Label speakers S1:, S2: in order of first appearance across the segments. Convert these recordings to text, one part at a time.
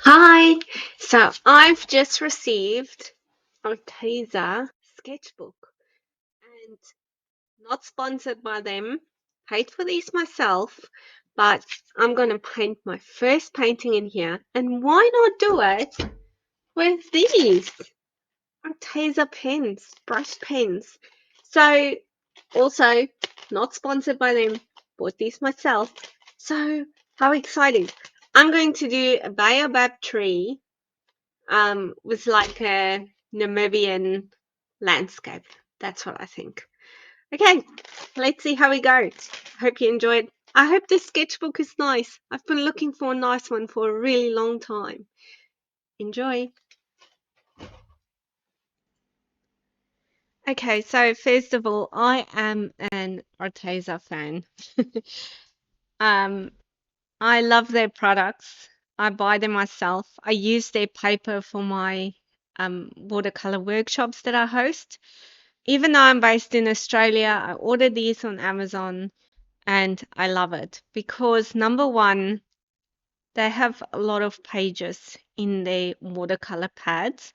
S1: Hi, so I've just received Arteza Sketchbook and not sponsored by them. Paid for these myself, but I'm going to paint my first painting in here. And why not do it with these Arteza pens, brush pens? So, also not sponsored by them, bought these myself. So, how exciting! I'm going to do a Baobab tree with like a Namibian landscape. That's what I think. Okay, let's see how we go. Hope you enjoyed. I hope this sketchbook is nice. I've been looking for a nice one for a really long time. Enjoy. Okay, so first of all, I am an Arteza fan. um, I love their products. I buy them myself. I use their paper for my watercolor workshops that I host. Even though I'm based in Australia, I ordered these on Amazon and I love it because number one, they have a lot of pages in their watercolor pads.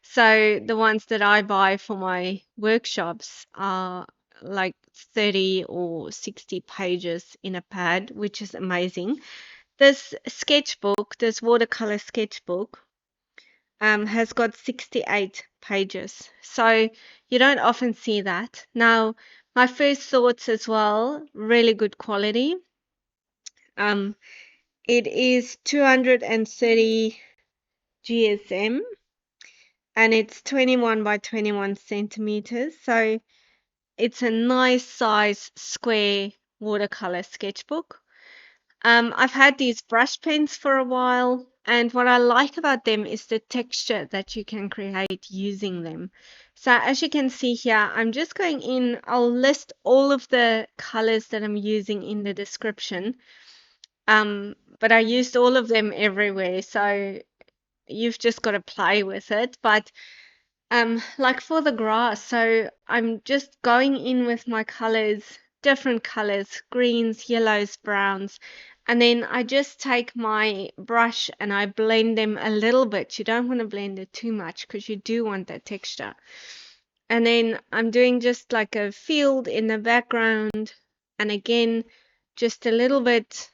S1: So the ones that I buy for my workshops are like 30 or 60 pages in a pad, which is amazing. This sketchbook, this watercolor sketchbook, has got 68 pages. So you don't often see that. Now, my first thoughts as well, really good quality. Um, it is 230 GSM and it's 21 by 21 centimeters. So it's a nice size square watercolor sketchbook. I've had these brush pens for a while, and what I like about them is the texture that you can create using them. So as you can see here, I'm just going in, I'll list all of the colors that I'm using in the description. But I used all of them everywhere, so you've just got to play with it. But like for the grass, so I'm just going in with my colors, different colors, greens, yellows, browns, and then I just take my brush and I blend them a little bit. You don't want to blend it too much because you do want that texture. And then I'm doing just like a field in the background, and again, just a little bit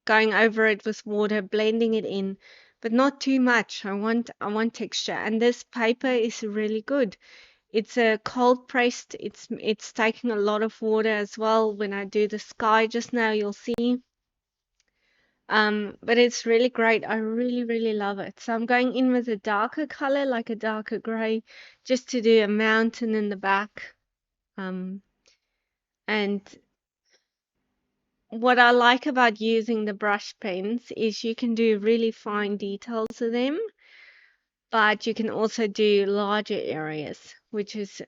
S1: going over it with water, blending it in, but not too much. I want texture, and this paper is really good. It's a cold pressed. It's taking a lot of water as well. When I do the sky just now, you'll see. But it's really great. I really love it. So I'm going in with a darker color, like a darker gray, just to do a mountain in the back. And what I like about using the brush pens is you can do really fine details of them, but you can also do larger areas, which is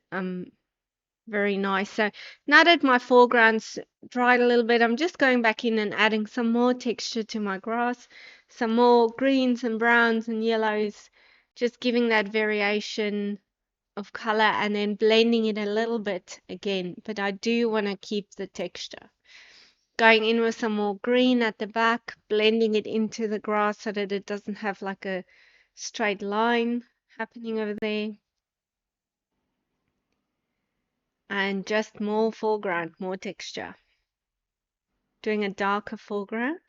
S1: very nice. So now that my foreground's dried a little bit, I'm just going back in and adding some more texture to my grass, some more greens and browns and yellows, just giving that variation of color and then blending it a little bit again. But I do want to keep the texture. Going in with some more green at the back, blending it into the grass so that it doesn't have like a straight line happening over there. And just more foreground, more texture. Doing a darker foreground.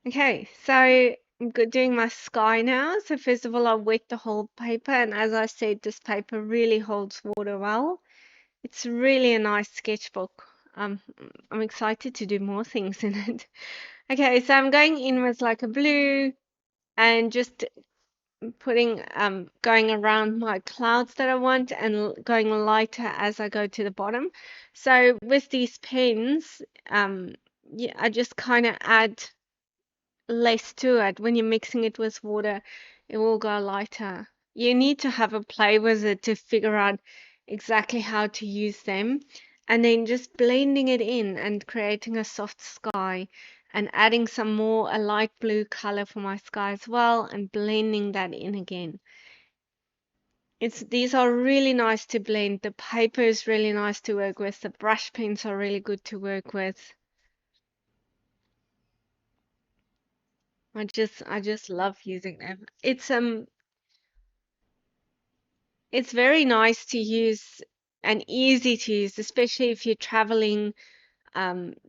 S1: Okay, so I'm doing my sky now. So first of all, I wet the whole paper, and as I said, this paper really holds water well. It's really a nice sketchbook. I'm excited to do more things in it. Okay, so I'm going in with like a blue and just putting going around my clouds that I want and going lighter as I go to the bottom. So with these pens, yeah, I just kind of add less to it. When you're mixing it with water, it will go lighter. You need to have a play with it to figure out exactly how to use them, and then just blending it in and creating a soft sky and adding some more a light blue color for my sky as well and blending that in again. These are really nice to blend. The paper is really nice to work with. The brush pens are really good to work with. I just love using them. It's very nice to use and easy to use, especially if you're traveling,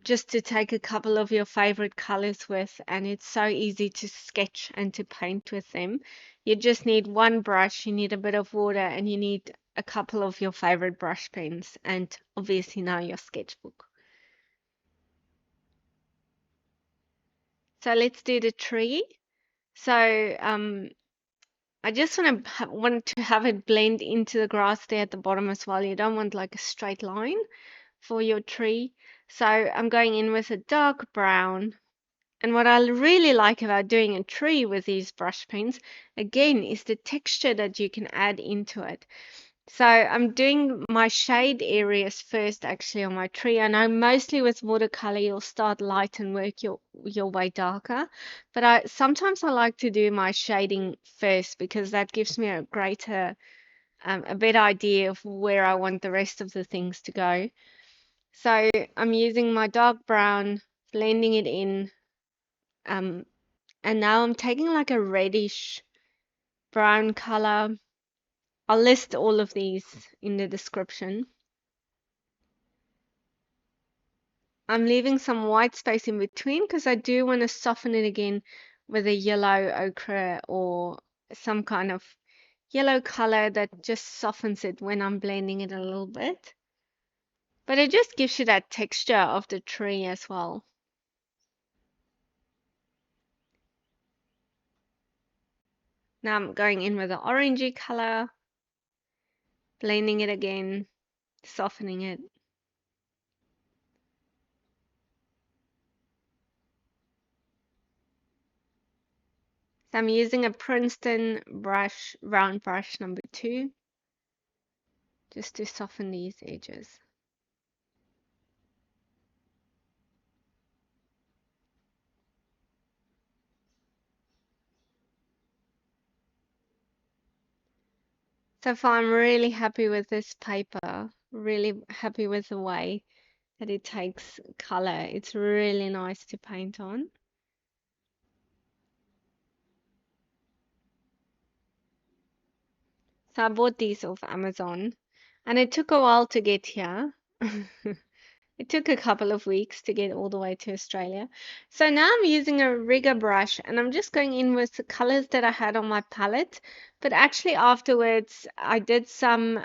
S1: just to take a couple of your favorite colors with, and it's so easy to sketch and to paint with them. You just need one brush, you need a bit of water, and you need a couple of your favorite brush pens, and obviously now your sketchbook. So let's do the tree. So I just want to have it blend into the grass there at the bottom as well. You don't want like a straight line for your tree. So I'm going in with a dark brown. And what I really like about doing a tree with these brush pens, again, is the texture that you can add into it. So I'm doing my shade areas first actually on my tree. I know mostly with watercolor you'll start light and work your way darker, but I sometimes I like to do my shading first because that gives me a better idea of where I want the rest of the things to go. So I'm using my dark brown, blending it in, um, and now I'm taking like a reddish brown color. I'll list all of these in the description. I'm leaving some white space in between because I do want to soften it again with a yellow ochre or some kind of yellow color that just softens it when I'm blending it a little bit. But it just gives you that texture of the tree as well. Now I'm going in with the orangey color, blending it again, softening it. So I'm using a Princeton brush, round brush number 2, just to soften these edges. So far, I'm really happy with this paper, really happy with the way that it takes color. It's really nice to paint on. So I bought these off Amazon and it took a while to get here. It took a couple of weeks to get all the way to Australia. So now I'm using a rigger brush and I'm just going in with the colors that I had on my palette. But actually afterwards I did some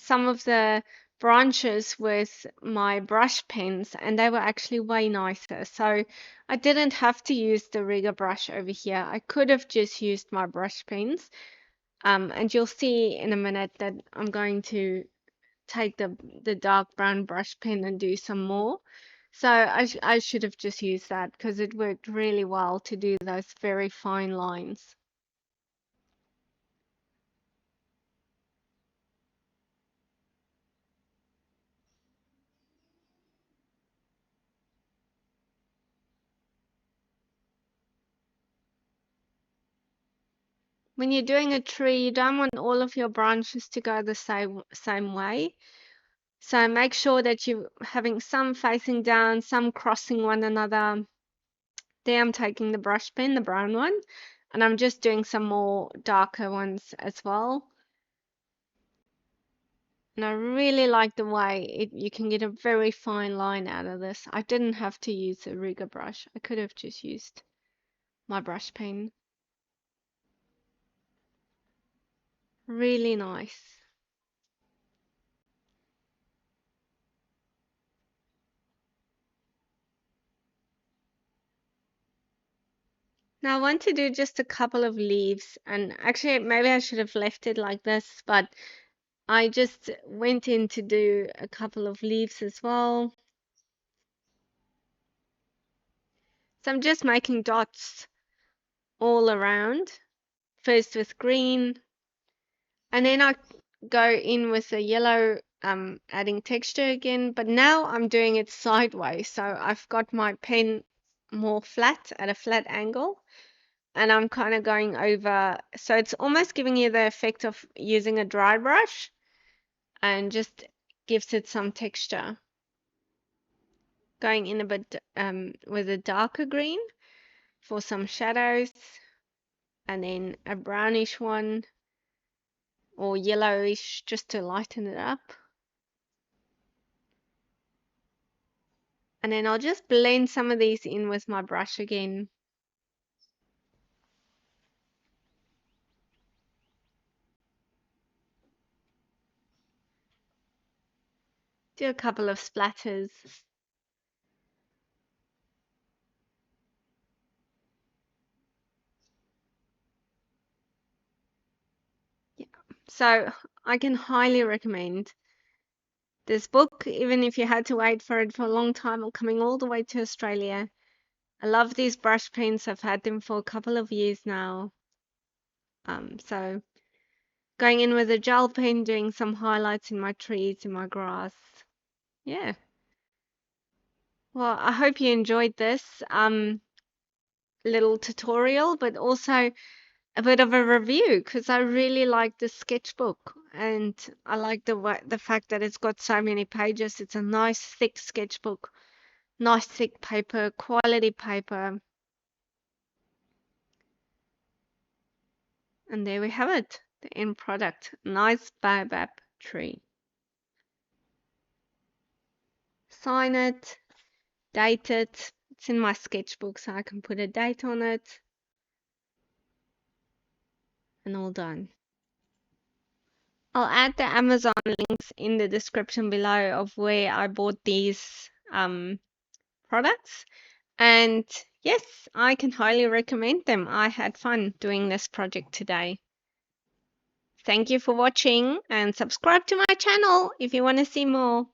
S1: of the branches with my brush pens and they were actually way nicer. So I didn't have to use the rigger brush over here. I could have just used my brush pens. And you'll see in a minute that I'm going to take the dark brown brush pen and do some more. So I should have just used that because it worked really well to do those very fine lines. When you're doing a tree, you don't want all of your branches to go the same way. So make sure that you're having some facing down, some crossing one another. There I'm taking the brush pen, the brown one, and I'm just doing some more darker ones as well. And I really like the way you can get a very fine line out of this. I didn't have to use a rigger brush. I could have just used my brush pen. Really nice. Now I want to do just a couple of leaves, and actually maybe I should have left it like this, but I just went in to do a couple of leaves as well. So I'm just making dots all around, first with green, and then I go in with the yellow, adding texture again, but now I'm doing it sideways. So I've got my pen more flat at a flat angle, and I'm kind of going over. So it's almost giving you the effect of using a dry brush and just gives it some texture. Going in a bit with a darker green for some shadows, and then a brownish one or yellowish just to lighten it up. And then I'll just blend some of these in with my brush again. Do a couple of splatters. Yeah. So I can highly recommend this book, even if you had to wait for it for a long time or coming all the way to Australia. I love these brush pens. I've had them for a couple of years now. So going in with a gel pen, doing some highlights in my trees, in my grass. Yeah. Well, I hope you enjoyed this little tutorial, but also a bit of a review because I really like the sketchbook and I like the fact that it's got so many pages. It's a nice thick sketchbook, nice thick paper, quality paper. And there we have it, the end product. Nice baobab tree. Sign it, date it. It's in my sketchbook so I can put a date on it. And all done. I'll add the Amazon links in the description below of where I bought these products. And yes, I can highly recommend them. I had fun doing this project today. Thank you for watching and subscribe to my channel if you want to see more.